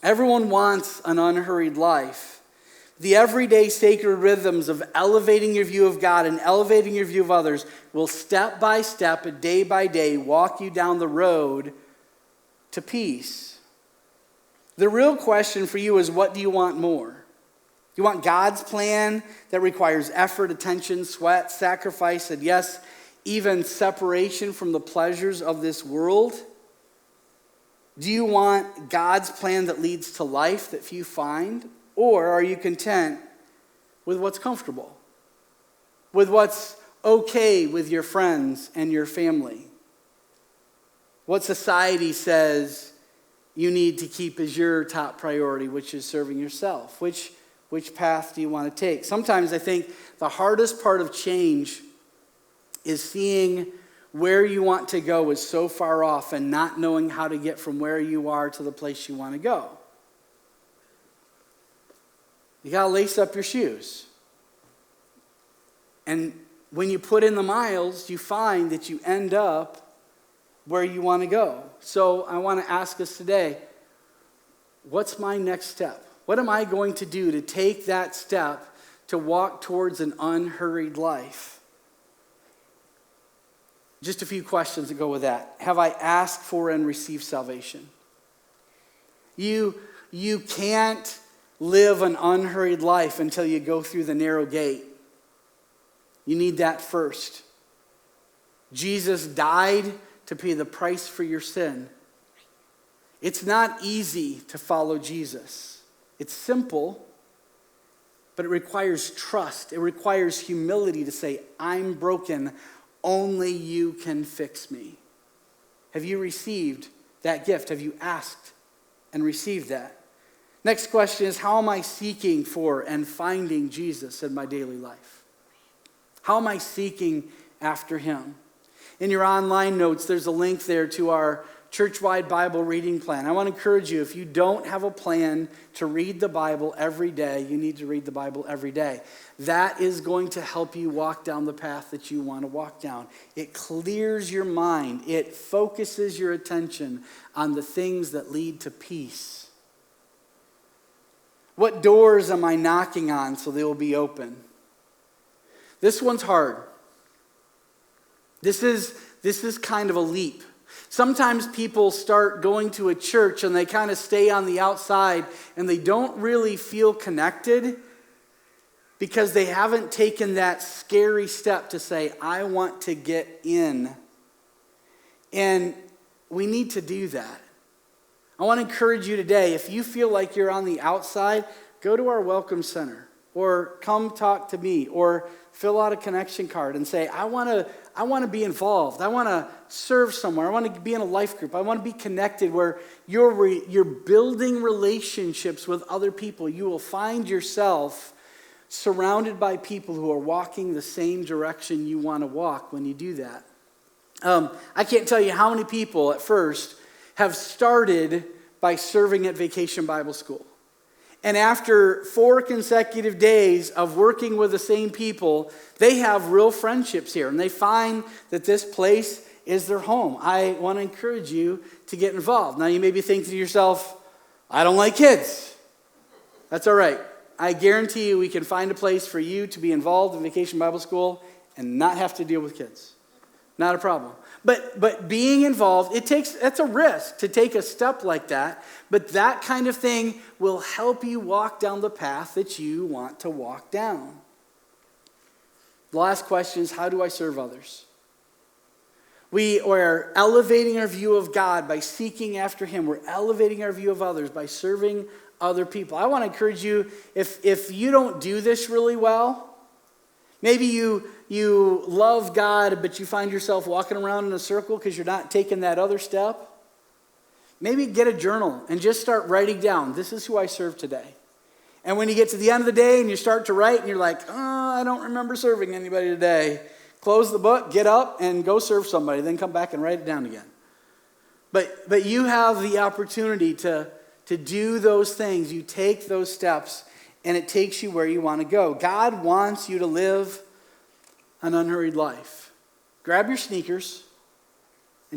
Everyone wants an unhurried life. The everyday sacred rhythms of elevating your view of God and elevating your view of others will step by step, day by day, walk you down the road to peace. The real question for you is, what do you want more? You want God's plan that requires effort, attention, sweat, sacrifice, and yes, even separation from the pleasures of this world? Do you want God's plan that leads to life that few find? Or are you content with what's comfortable? With what's okay with your friends and your family? What society says you need to keep as your top priority, which is serving yourself? Which path do you want to take? Sometimes I think the hardest part of change is seeing where you want to go is so far off and not knowing how to get from where you are to the place you want to go. You got to lace up your shoes. And when you put in the miles, you find that you end up where you want to go. So I want to ask us today, what's my next step? What am I going to do to take that step to walk towards an unhurried life? Just a few questions that go with that. Have I asked for and received salvation? You can't live an unhurried life until you go through the narrow gate. You need that first. Jesus died to pay the price for your sin. It's not easy to follow Jesus. It's simple, but it requires trust. It requires humility to say, I'm broken. Only you can fix me. Have you received that gift? Have you asked and received that? Next question is, how am I seeking for and finding Jesus in my daily life? How am I seeking after him? In your online notes, there's a link there to our church-wide Bible reading plan. I want to encourage you, if you don't have a plan to read the Bible every day, you need to read the Bible every day. That is going to help you walk down the path that you want to walk down. It clears your mind. It focuses your attention on the things that lead to peace. What doors am I knocking on so they will be open? This one's hard. This is kind of a leap. Sometimes people start going to a church and they kind of stay on the outside and they don't really feel connected because they haven't taken that scary step to say, I want to get in. And we need to do that. I want to encourage you today, if you feel like you're on the outside, go to our welcome center or come talk to me or fill out a connection card and say, I want to be involved. I want to serve somewhere. I want to be in a life group. I want to be connected where you're building relationships with other people. You will find yourself surrounded by people who are walking the same direction you want to walk when you do that. I can't tell you how many people at first have started by serving at Vacation Bible School. And after 4 consecutive days of working with the same people, they have real friendships here. And they find that this place is their home. I want to encourage you to get involved. Now you may be thinking to yourself, I don't like kids. That's all right. I guarantee you we can find a place for you to be involved in Vacation Bible School and not have to deal with kids. Not a problem. But being involved, that's a risk to take a step like that. But that kind of thing will help you walk down the path that you want to walk down. The last question is, how do I serve others? We are elevating our view of God by seeking after him. We're elevating our view of others by serving other people. I want to encourage you, if you don't do this really well, maybe you love God, but you find yourself walking around in a circle because you're not taking that other step. Maybe get a journal and just start writing down, this is who I serve today. And when you get to the end of the day and you start to write and you're like, oh, I don't remember serving anybody today. Close the book, get up, and go serve somebody. Then come back and write it down again. But you have the opportunity to do those things. You take those steps, and it takes you where you want to go. God wants you to live an unhurried life. Grab your sneakers,